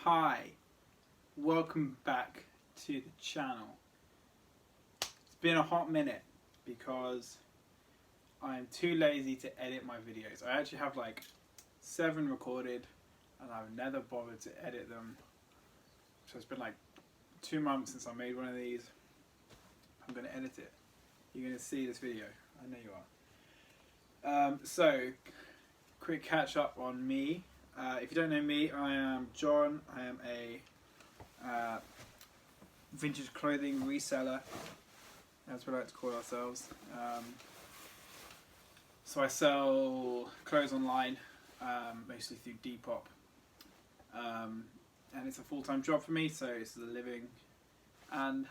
Hi, welcome back to the channel. It's been a hot minute because I'm too lazy to edit my videos. I actually have like 7 recorded and I've never bothered to edit them. So it's been like 2 months since I made one of these. I'm going to edit it. You're going to see this video. I know you are. So, quick catch up on me. If you don't know me, I am John. I am a vintage clothing reseller, as we like to call ourselves. So I sell clothes online, mostly through Depop, and it's a full-time job for me, so it's a living, and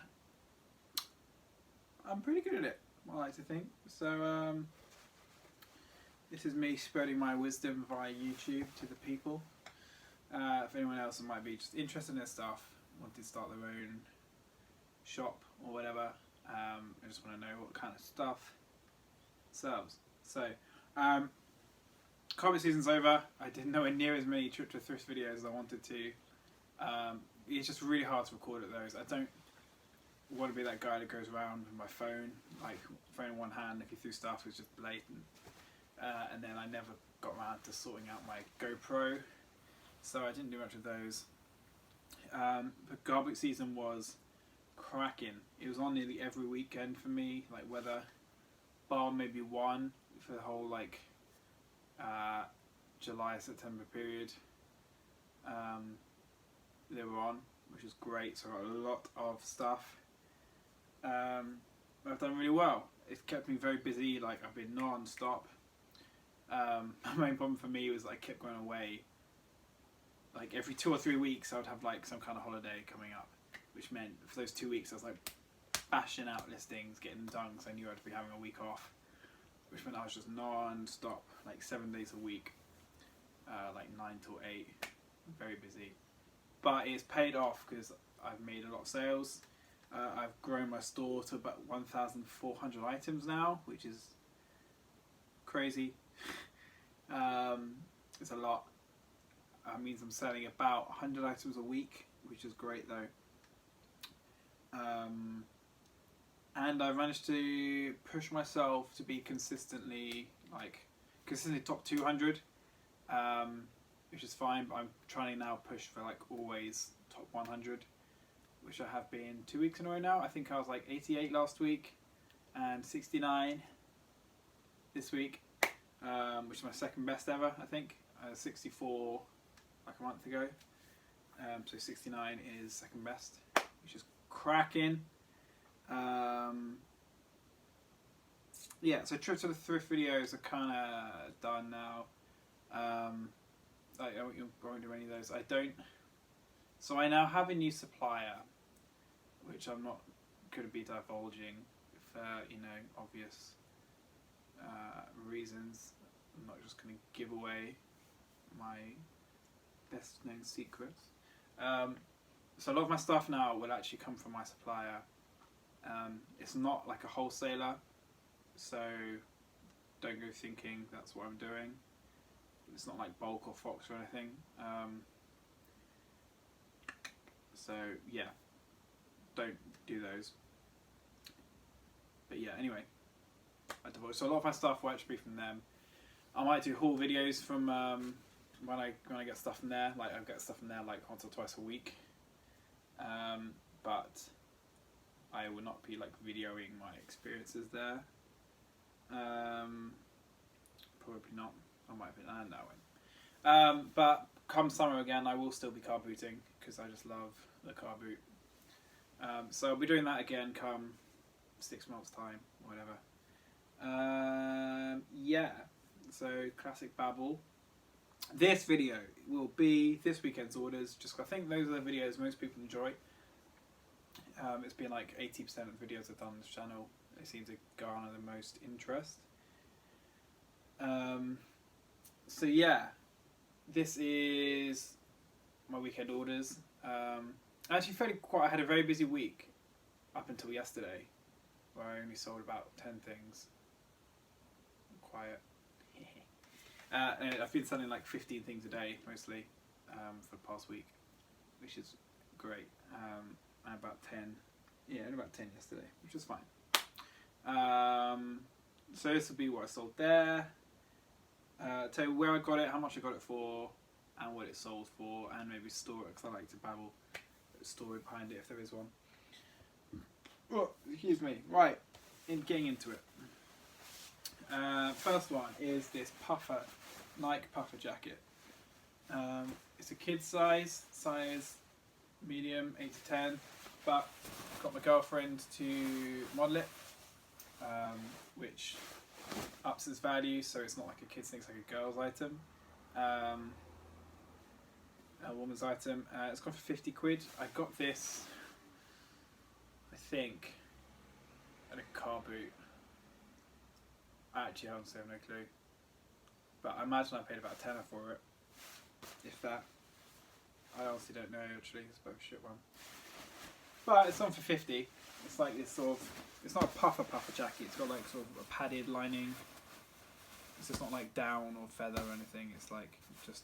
I'm pretty good at it, I like to think. So this is me spreading my wisdom via YouTube to the people. If anyone else might be just interested in this stuff, want to start their own shop or whatever, I just want to know what kind of stuff sells. So, carpet season's over. I did nowhere near as many trip to thrift videos as I wanted to. It's just really hard to record at those. I don't want to be that guy that goes around with my phone, like phone in one hand, looking through stuff, which is blatant. And then I never got around to sorting out my GoPro, so I didn't do much of those. But garbage season was cracking. It was on nearly every weekend for me, like weather, bar maybe one for the whole like July, September period. They were on, which is great, so I got a lot of stuff. I've done really well. It's kept me very busy, like I've been non-stop. My main problem for me was I kept going away. Like every 2 or 3 weeks I would have like some kind of holiday coming up, which meant for those 2 weeks I was like bashing out listings, getting them done because I knew I'd be having a week off, which meant I was just non-stop, like 7 days a week, like 9 till 8, very busy. But it's paid off because I've made a lot of sales. I've grown my store to about 1,400 items now, which is crazy. It's a lot. It means I'm selling about 100 items a week, which is great though. And I've managed to push myself to be consistently top 200, which is fine, but I'm trying to now push for like always top 100, which I have been 2 weeks in a row now. I think I was like 88 last week and 69 this week. Which is my second best ever, I think. 64 like a month ago. So 69 is second best, which is cracking. Yeah, so trip to the thrift videos are kind of done now. I won't do any of those. I don't. So I now have a new supplier, which I'm not going to be divulging for obvious reasons. I'm not just going to give away my best known secrets. So a lot of my stuff now will actually come from my supplier. It's not like a wholesaler, so don't go thinking that's what I'm doing. It's not like Bulk or Fox or anything. So yeah, don't do those. But yeah, anyway, so a lot of my stuff will actually be from them. I might do haul videos from when I get stuff from there. Like I get stuff from there like once or twice a week, but I will not be like videoing my experiences there. Probably not. I might be that way. But come summer again, I will still be car booting because I just love the car boot. So I'll be doing that again come 6 months time, or whatever. Yeah. So classic babble. This video will be this weekend's orders, just 'cause I think those are the videos most people enjoy. It's been like 80% of the videos I've done on this channel, they seem to garner the most interest. So yeah, this is my weekend orders. I actually I had a very busy week up until yesterday, where I only sold about 10 things. Quiet. And I've been selling like 15 things a day mostly for the past week. which is great. And about 10, yeah, and about 10 yesterday, which is fine. So this will be what I sold there. Tell you where I got it, how much I got it for, and what it sold for, and maybe store it, because I like to babble a story behind it if there is one. Oh, excuse me. Right, getting into it. First one is this puffer, Nike puffer jacket. It's a kid's size medium, 8 to 10, but got my girlfriend to model it, which ups its value, so it's not like a kid's thing, it's like a girl's item, a woman's item. It's gone for 50 quid. I got this, I think, at a car boot. I actually have no clue, but I imagine I paid about a tenner for it, if that. I honestly don't know, actually, it's both shit one. But it's on for 50. It's like this sort of, it's not a puffer jacket, it's got like sort of a padded lining. It's just not like down or feather or anything, it's like just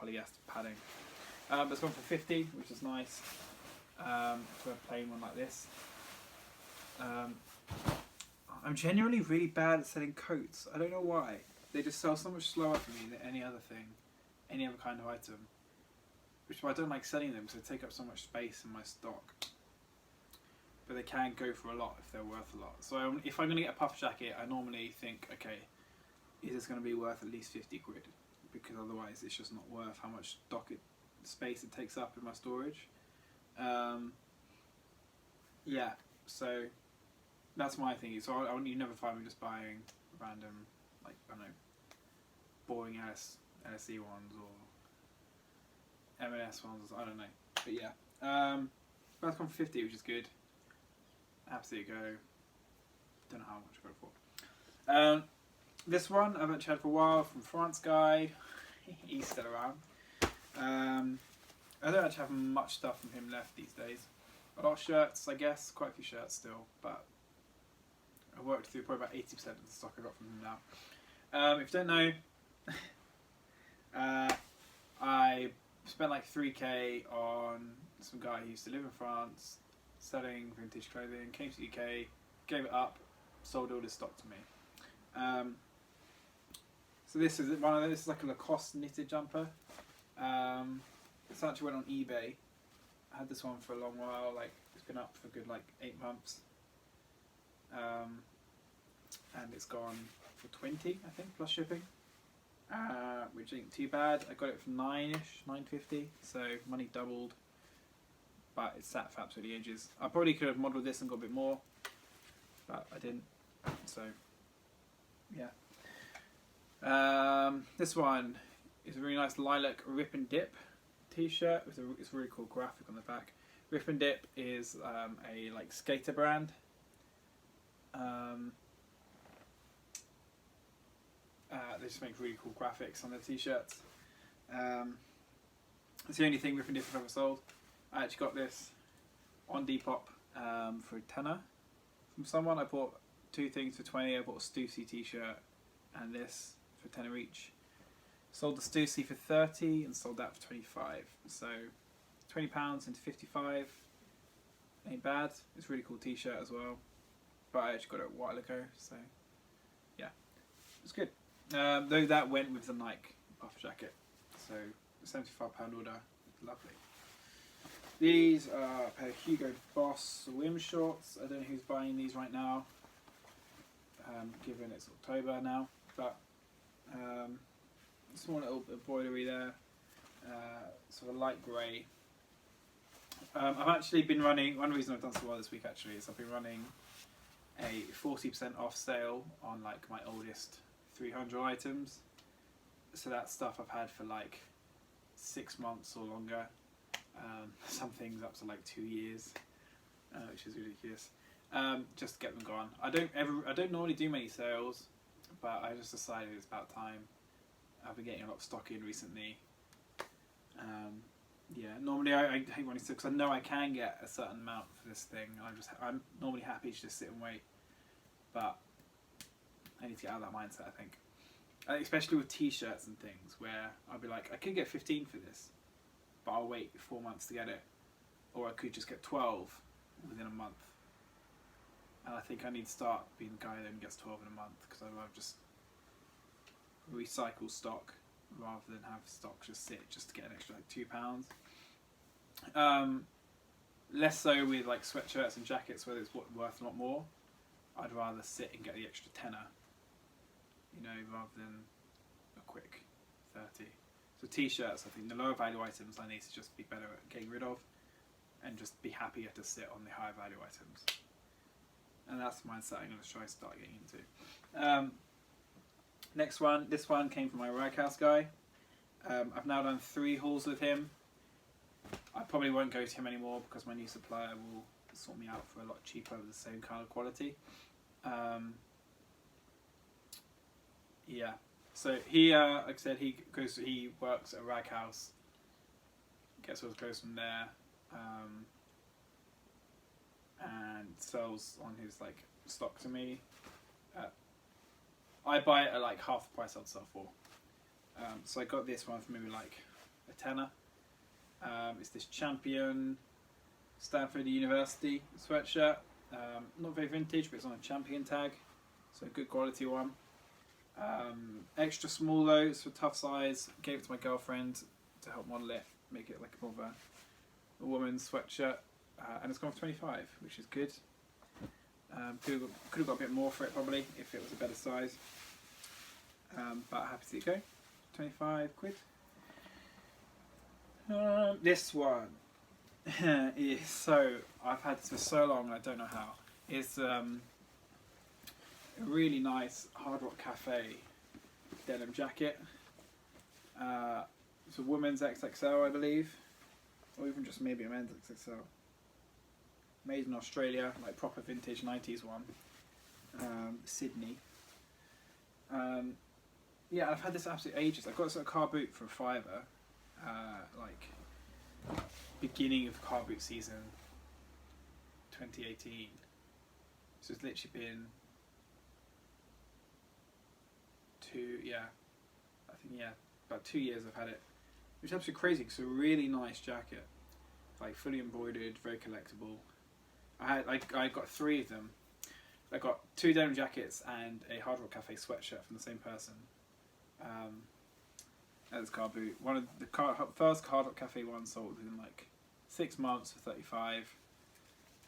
polyester padding. But it's gone for 50, which is nice, for a plain one like this. I'm genuinely really bad at selling coats. I don't know why. They just sell so much slower for me than any other thing, any other kind of item. Which is why I don't like selling them, because they take up so much space in my stock. But they can go for a lot if they're worth a lot. So if I'm going to get a puff jacket, I normally think, okay, is this going to be worth at least 50 quid? Because otherwise it's just not worth how much space it takes up in my storage. Yeah, so that's my thing. So you never find me just buying random, like, I don't know, boring LSE ones or M&S ones, I don't know. But yeah, that's gone for 50, which is good. Absolutely go. Don't know how much I got it for. This one I've actually had for a while, from France guy. He's still around. I don't actually have much stuff from him left these days. A lot of shirts, I guess, quite a few shirts still, but I worked through probably about 80% of the stock I got from him now. If you don't know, I spent like 3k on some guy who used to live in France, selling vintage clothing, came to the UK, gave it up, sold all his stock to me. So this is one of those. This is like a Lacoste knitted jumper. This actually went on eBay. I had this one for a long while. Like, it's been up for a good like 8 months, and it's gone for 20, I think, plus shipping. Which ain't too bad. I got it for 9-ish, 9.50, so money doubled, but it sat for absolutely ages. I probably could have modelled this and got a bit more, but I didn't, so yeah. This one is a really nice lilac rip and dip t-shirt with it's a really cool graphic on the back. Rip and Dip is a like skater brand. They just make really cool graphics on their t-shirts. It's the only thing Rip and Dip I've ever sold. I actually got this on Depop for a tenner from someone. I bought 2 things for 20. I bought a Stussy t-shirt and this for tenner each. Sold the Stussy for 30 and sold that for 25. So £20 into 55 ain't bad. It's a really cool t-shirt as well. But I actually got it a while ago, so yeah, it's good. Though that went with the Nike puffer jacket, so £75 order, lovely. These are a pair of Hugo Boss swim shorts. I don't know who's buying these right now, given it's October now, but small little embroidery there, sort of light grey. I've actually been running, one reason I've done so well this week actually is I've been running a 40% off sale on like my oldest 300 items. So that stuff I've had for like 6 months or longer. Some things up to like 2 years, which is ridiculous. Just to get them gone. I don't normally do many sales, but I just decided it's about time. I've been getting a lot of stock in recently. Yeah, normally I hate running because I know I can get a certain amount for this thing. I'm normally happy to just sit and wait, but I need to get out of that mindset. I think especially with t-shirts and things where I'll be like, I could get 15 for this, but I'll wait 4 months to get it, or I could just get 12 within a month. And I think I need to start being the guy that only gets 12 in a month, because I'd rather just recycle stock rather than have stock just sit just to get an extra like £2. Less so with like sweatshirts and jackets where it's worth a lot more. I'd rather sit and get the extra tenner, you know, rather than a quick 30. So t-shirts, I think the lower value items I need to just be better at getting rid of, and just be happier to sit on the higher value items. And that's the mindset I'm going to try and start getting into. Next one, this one came from my Raghouse guy. I've now done 3 hauls with him. I probably won't go to him anymore because my new supplier will sort me out for a lot cheaper with the same kind of quality. Yeah, so he, like I said, he works at Raghouse, gets all the clothes from there, and sells on his like stock to me. I buy it at like half the price I'd sell for. So I got this one for maybe like a tenner. It's this Champion Stanford University sweatshirt. Not very vintage, but it's on a Champion tag, so a good quality one. Extra small though, it's for tough size. Gave it to my girlfriend to help model it, make it like more of a woman's sweatshirt, and it's gone for 25, which is good. Could have got a bit more for it probably if it was a better size, but happy to see it go. 25 quid. This one is so, I've had this for so long I don't know how. It's a really nice Hard Rock Cafe denim jacket. It's a women's XXL I believe, or even just maybe a men's XXL. Made in Australia, like proper vintage 90s one. Sydney. Yeah, I've had this absolutely ages. I got this at a car boot for £5, like beginning of car boot season 2018. So it's literally been about 2 years I've had it, which is absolutely crazy because it's a really nice jacket, like fully embroidered, very collectible. I got 3 of them. I got 2 denim jackets and a Hard Rock Cafe sweatshirt from the same person. At this car boot. One of the first Hard Rock Cafe one sold within like 6 months for 35,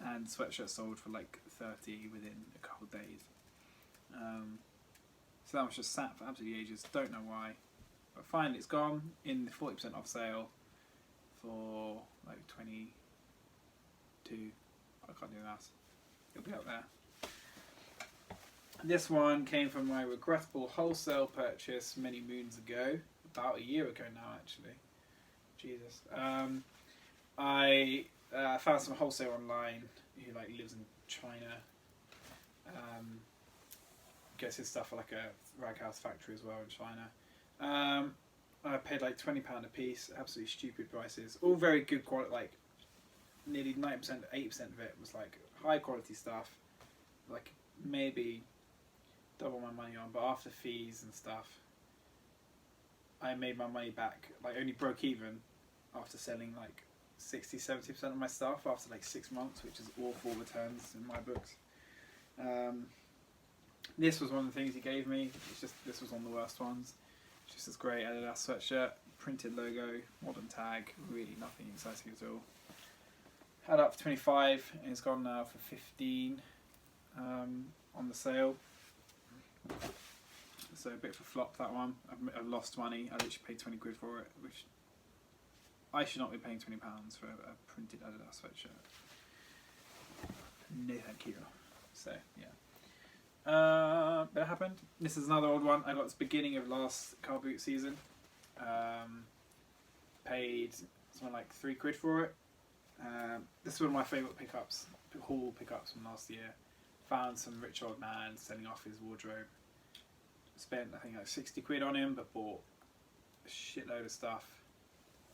and the sweatshirt sold for like 30 within a couple of days. So that was just sat for absolutely ages. Don't know why, but finally it's gone in the 40% off sale for like 22. I can't do that. It'll be up there. This one came from my regrettable wholesale purchase many moons ago, about a year ago now actually. Jesus. I found some wholesale online who like lives in China. Gets his stuff for like a Raghouse factory as well in China. I paid like £20 a piece, absolutely stupid prices. All very good quality, like nearly 90%, 80% of it was like high quality stuff, like maybe double my money on, but after fees and stuff I made my money back, like only broke even after selling like 60-70% of my stuff after like 6 months, which is awful returns in my books. This was one of the things he gave me. It's just, this was one of the worst ones. It's just this grey Adidas sweatshirt, printed logo, modern tag, really nothing exciting at all. Had up for 25 and it's gone now for 15 on the sale. So a bit of a flop that one. I've lost money. I literally paid 20 quid for it, which I should not be paying £20 for a printed Adidas sweatshirt. No thank you. So yeah. But it happened. This is another old one. I got this beginning of last car boot season. Paid something like 3 quid for it. This is one of my favourite pickups, haul pickups from last year. Found some rich old man selling off his wardrobe. Spent I think like 60 quid on him, but bought a shitload of stuff.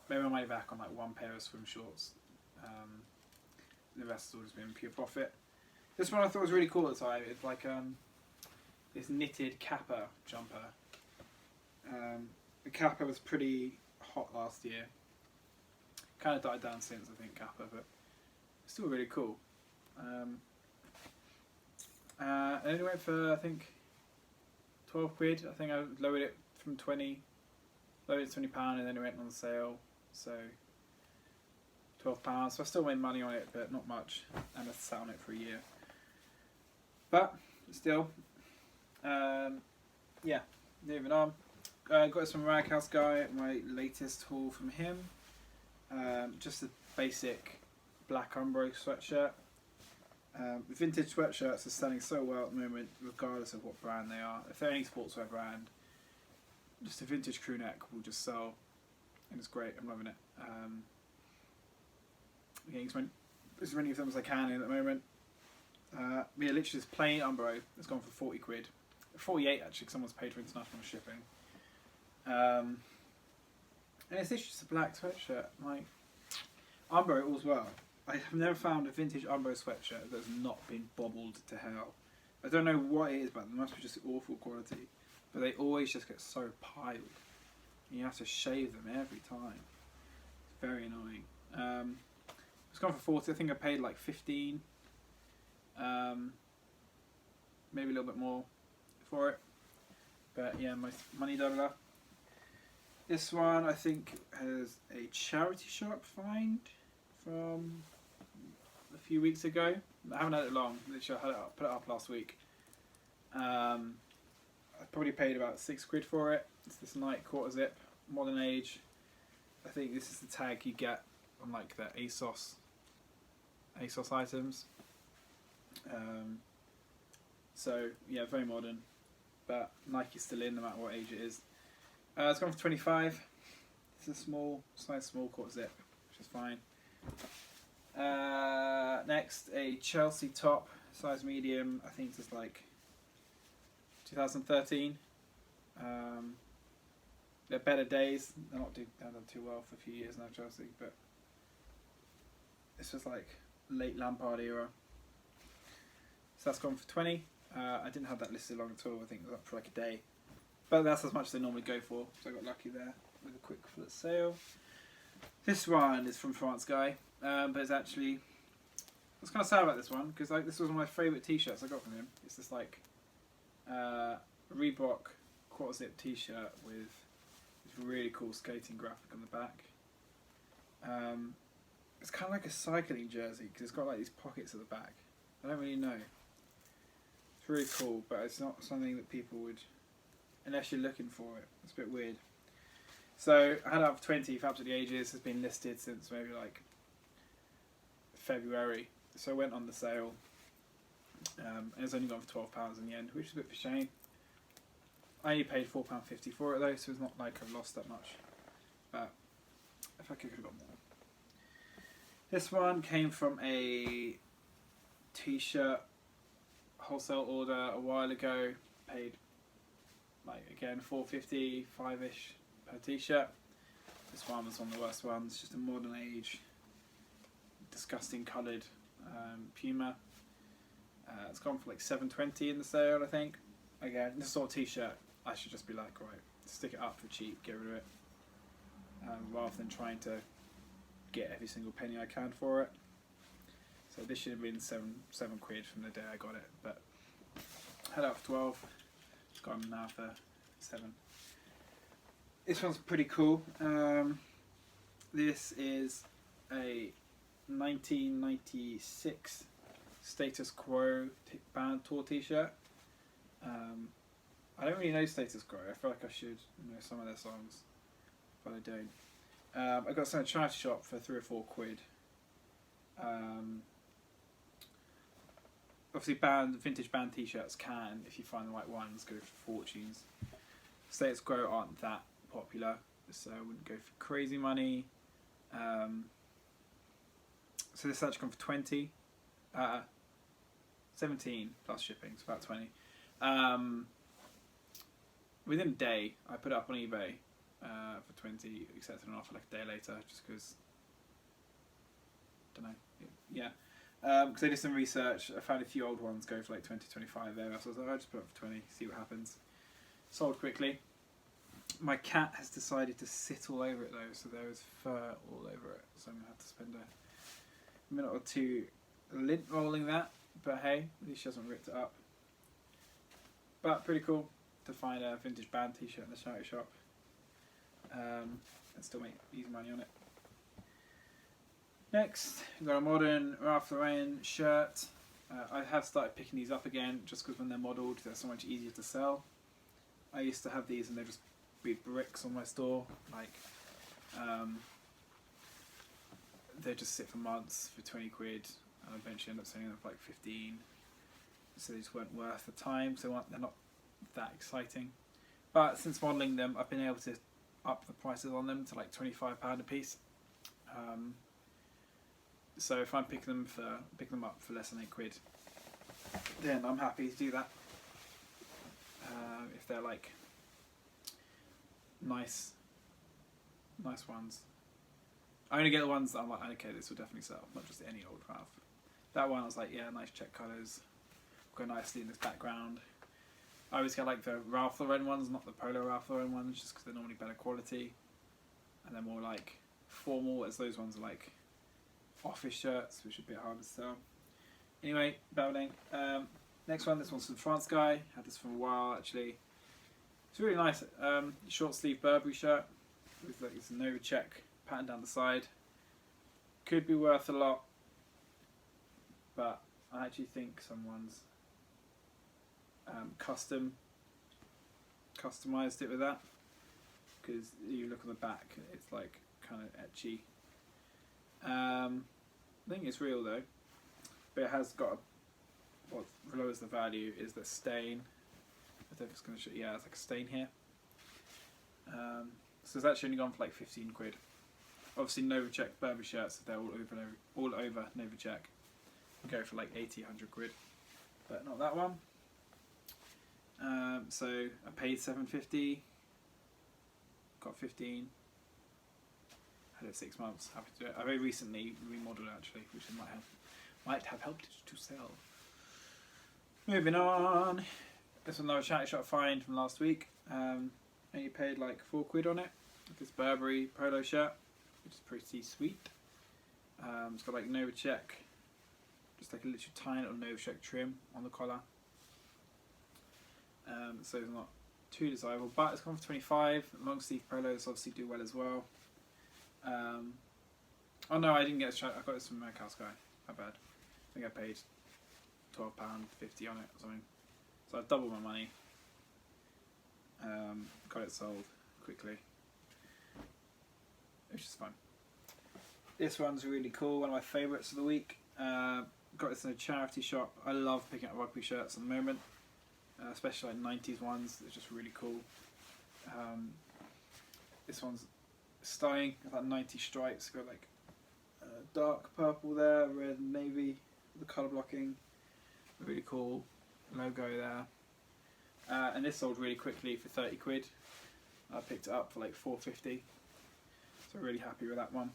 Made my money back on like 1 pair of swim shorts. The rest has all just been pure profit. This one I thought was really cool at the time. It's like this knitted Kappa jumper. The Kappa was pretty hot last year. Kind of died down since, I think, Kappa, but it's still really cool. And it went for, I think, 12 quid. I think I lowered it from 20, lowered it to £20, and then it went on sale. So £12. So I still made money on it, but not much. And I sat on it for a year. But still, yeah, moving on. Got this from Rag House Guy, my latest haul from him. Just a basic black Umbro sweatshirt. Vintage sweatshirts are selling so well at the moment, regardless of what brand they are. If they're any sportswear brand, just a vintage crew neck will just sell, and it's great. I'm loving it. Getting as many of them as I can in at the moment. Yeah, literally just plain Umbro. It's gone for 40 quid. 48 actually, because someone's paid for international shipping. And it's literally just a black sweatshirt. Like, Umbro all as well. I have never found a vintage Umbro sweatshirt that's not been bobbled to hell. I don't know what it is, but it must be just awful quality. But they always just get so piled. You have to shave them every time. It's very annoying. It's gone for 40. I think I paid like 15. Maybe a little bit more for it. But yeah, my money doubler. This one I think has a charity shop find from a few weeks ago. I haven't had it long. Literally, I had it up, put it up last week. I probably paid about 6 quid for it. It's this Nike quarter zip, modern age. I think this is the tag you get on like the ASOS items. So yeah, very modern, but Nike's still in no matter what age it is. It's gone for 25. It's a nice small quarter zip, which is fine. Next, a Chelsea top, size medium. I think it's like 2013. They're better days. They're not done too well for a few years now, Chelsea, but this was like late Lampard era. So that's gone for 20. I didn't have that listed long at all. I think it was up for like a day. But that's as much as they normally go for. So I got lucky there with a quick flip sale. This one is from France Guy. But it's actually... I was kind of sad about this one. Because like, this was one of my favourite t-shirts I got from him. It's this like... Reebok quarter zip t-shirt with this really cool skating graphic on the back. It's kind of like a cycling jersey. Because it's got like these pockets at the back. I don't really know. It's really cool, but it's not something that people would, unless you're looking for it. It's a bit weird. So I had it up for 20 for absolutely ages. It's been listed since maybe like February. So I went on the sale, and it's only gone for £12 in the end, which is a bit of a shame. I only paid £4.50 for it though, so it's not like I've lost that much. But if I could have got more. This one came from a t-shirt wholesale order a while ago. Paid like again $4.50, 5-ish per t-shirt. This one was one of the worst ones. Just a modern age, disgusting coloured Puma. It's gone for like $7.20 in the sale, I think. Again, this sort of t-shirt, I should just be like, right, stick it up for cheap, get rid of it, rather than trying to get every single penny I can for it. So this should have been seven quid from the day I got it, but I had it up for 12. It's gone now for 7. This one's pretty cool. This is a 1996 Status Quo band tour t-shirt. I don't really know Status Quo. I feel like I should know some of their songs, but I don't. I got some at a charity shop for 3 or 4 quid. Obviously, vintage band t-shirts can, if you find the right ones, go for fortunes. Status Quo aren't that popular, so I wouldn't go for crazy money. So this actually gone for 20, 17 plus shipping, so about 20. Within a day, I put it up on eBay for 20, accepted an offer like a day later, just because, don't know, yeah. Because I did some research, I found a few old ones go for like 20, 25 there, so I was like, I'll just put it up for 20, see what happens. Sold quickly. My cat has decided to sit all over it though, so there is fur all over it. So I'm going to have to spend a minute or two lint rolling that. But hey, at least she hasn't ripped it up. But pretty cool to find a vintage band t-shirt in the charity shop. And still make easy money on it. Next, we've got a modern Ralph Lauren shirt. I have started picking these up again just because when they're modelled they're so much easier to sell. I used to have these and they'd just be bricks on my store. Like, they just sit for months for 20 quid and eventually end up selling them for like 15. So they just weren't worth the time, so they're not that exciting. But since modelling them, I've been able to up the prices on them to like £25 a piece. So if I'm picking them up for less than 8 quid, then I'm happy to do that. If they're like nice ones. I only get the ones that I'm like, okay, this will definitely sell, not just any old Ralph. That one I was like, yeah, nice check colours, go nicely in this background. I always get like the Ralph Lauren ones, not the Polo Ralph Lauren ones, just because they're normally better quality and they're more like formal, as those ones are like office shirts, which are a bit harder to sell. Anyway, babbling. Next one, this one's from France guy. Had this for a while actually. It's really nice. Short sleeve Burberry shirt with like this Nova check pattern down the side. Could be worth a lot, but I actually think someone's customized it with that, because you look on the back, it's like kind of etchy. I think it's real though, but it has got what lowers the value is the stain. I don't know if it's going to show. Yeah, it's like a stain here. So it's actually only gone for like 15 quid. Obviously Novacek Burberry shirts, if they're all over Novacek, go for like 80, 100 quid, but not that one. So I paid £7.50, got 15. Had it 6 months. Happy to do it. I very recently remodelled it actually, which might have helped it to sell. Moving on. This was another charity shop find from last week. And you paid like 4 quid on it. This Burberry polo shirt, which is pretty sweet. It's got like Novacek, just like a literally tiny little Novacek trim on the collar. So it's not too desirable, but it's gone for 25. Long sleeve polos obviously do well as well. Oh no, I didn't get this shirt. I got this from House Guy. My bad. I think I paid £12.50 on it or something. So I doubled my money. Got it sold quickly, which is fun. This one's really cool. One of my favourites of the week. Got this in a charity shop. I love picking up rugby shirts at the moment, especially like 90s ones. They're just really cool. This one's stunning. Got that 90 stripes. Got like dark purple there, red and navy. The colour blocking. Really cool logo there. And this sold really quickly for 30 quid. I picked it up for like 4.50. So really happy with that one.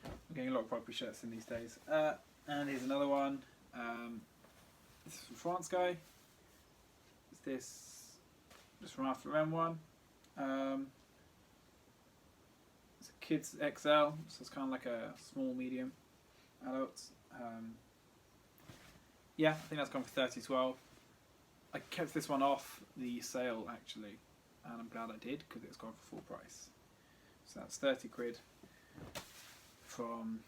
I'm getting a lot of rugby shirts in these days. And here's another one. This is from France guy. It's this Ralph Lauren one. It's a kids XL, so it's kind of like a small medium adults. Yeah, I think that's gone for 30 as well. I kept this one off the sale actually, and I'm glad I did because it's gone for full price. So that's 30 quid from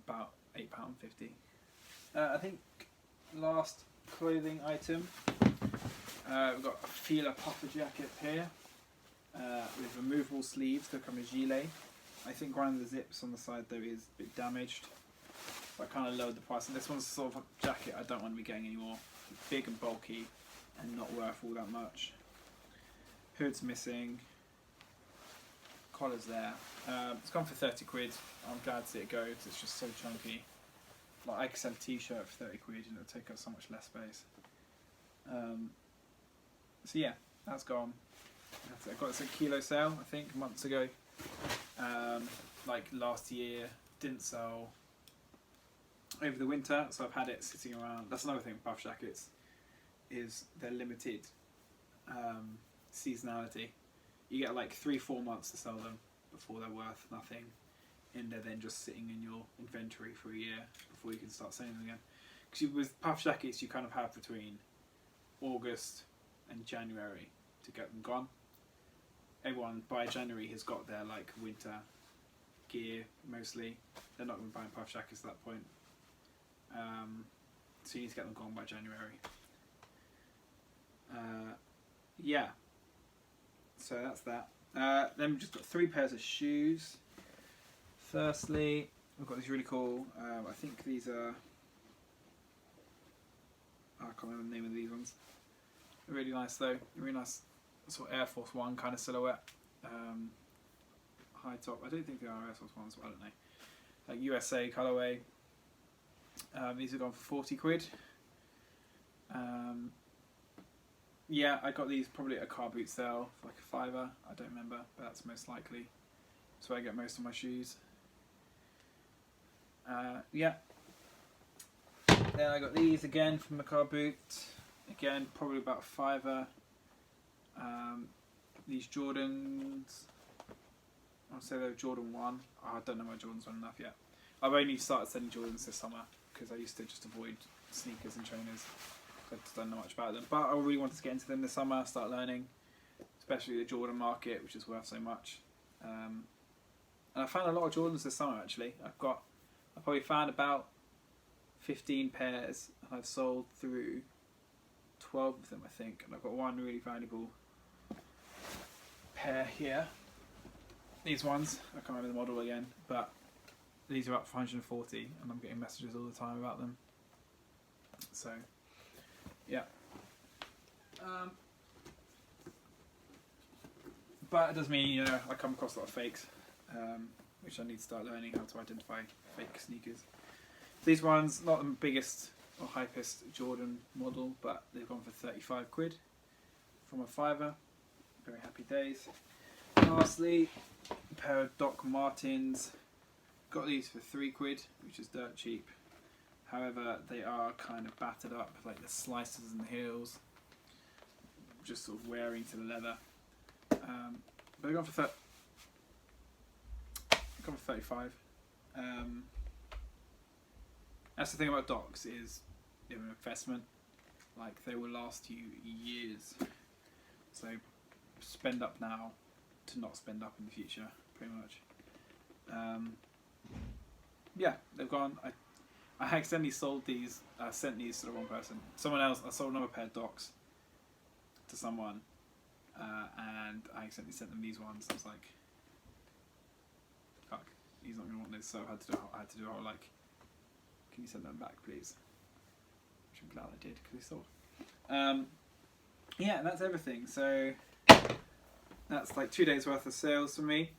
about £8.50. I think last clothing item, we've got a Fila puffer jacket here with removable sleeves to come as gilet. I think one of the zips on the side though is a bit damaged, so I kind of lowered the price. And this one's sort of a jacket I don't want to be getting anymore. It's big and bulky and not worth all that much. Hood's missing. Collar's there. It's gone for 30 quid. I'm glad to see it go because it's just so chunky. Like I could sell a t-shirt for 30 quid and it'll take up so much less space. So yeah, that's gone. I got this at Kilo sale, I think, months ago. Like last year, didn't sell over the winter, so I've had it sitting around. That's another thing with puff jackets, is they're limited seasonality. You get like 3-4 months to sell them before they're worth nothing, and they're then just sitting in your inventory for a year before you can start selling them again. Because with puff jackets, you kind of have between August and January to get them gone. Everyone by January has got their like winter gear mostly. They're not going to be buying puff jackets at that point. So you need to get them gone by January. Yeah. So that's that. Then we've just got 3 pairs of shoes. Firstly, we've got these really cool, I think these are, I can't remember the name of these ones. They're really nice though, really nice sort of Air Force One kind of silhouette. High top, I don't think they are Air Force Ones, but I don't know. Like USA colourway. These are gone for 40 quid. Yeah, I got these probably at a car boot sale for like a £5, I don't remember, but that's most likely. That's where I get most of my shoes. Yeah. Then I got these again from the car boot. Again, probably about a £5. These Jordans. I'll say they're Jordan 1. Oh, I don't know my Jordans well enough yet. I've only started selling Jordans this summer because I used to just avoid sneakers and trainers. I just don't know much about them. But I really wanted to get into them this summer, start learning. Especially the Jordan market, which is worth so much. And I found a lot of Jordans this summer actually. I probably found about 15 pairs and I've sold through 12 of them I think. And I've got one really valuable pair here. These ones, I can't remember the model again, but these are up for 140 and I'm getting messages all the time about them. So, yeah. But it does mean, you know, I come across a lot of fakes, which I need to start learning how to identify fake sneakers. These ones, not the biggest or hypest Jordan model, but they've gone for 35 quid from a £5. Very happy days. Lastly, a pair of Doc Martens. Got these for 3 quid, which is dirt cheap. However, they are kind of battered up, like the slices and the heels, just sort of wearing to the leather. But they've gone for 35. That's the thing about Docs is they're an investment. Like they will last you years. So spend up now to not spend up in the future, pretty much. Yeah, they've gone. I accidentally sold these. I sent these to the wrong person. Someone else. I sold another pair of Docs to someone, and I accidentally sent them these ones. I was like, "Fuck, he's not gonna want this." So I had to do a whole like, "Can you send them back, please?" Which I'm glad I did because he sold. Yeah, and that's everything. So that's like 2 days worth of sales for me.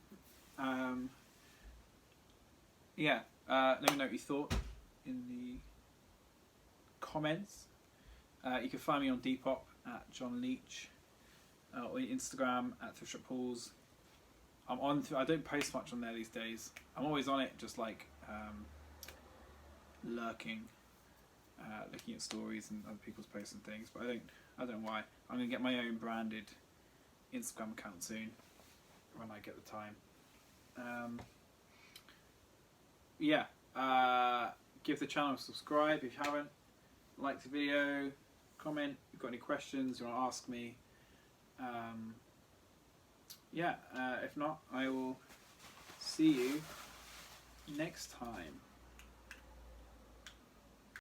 Yeah, let me know what you thought in the comments. You can find me on Depop at John Leach, or Instagram at Thrift Shop Pools. I'm on. I don't post much on there these days. I'm always on it, just like lurking, looking at stories and other people's posts and things. But I don't know why. I'm gonna get my own branded Instagram account soon when I get the time. Yeah. Give the channel a subscribe if you haven't. Like the video, comment if you've got any questions you want to ask me. Yeah, if not, I will see you next time.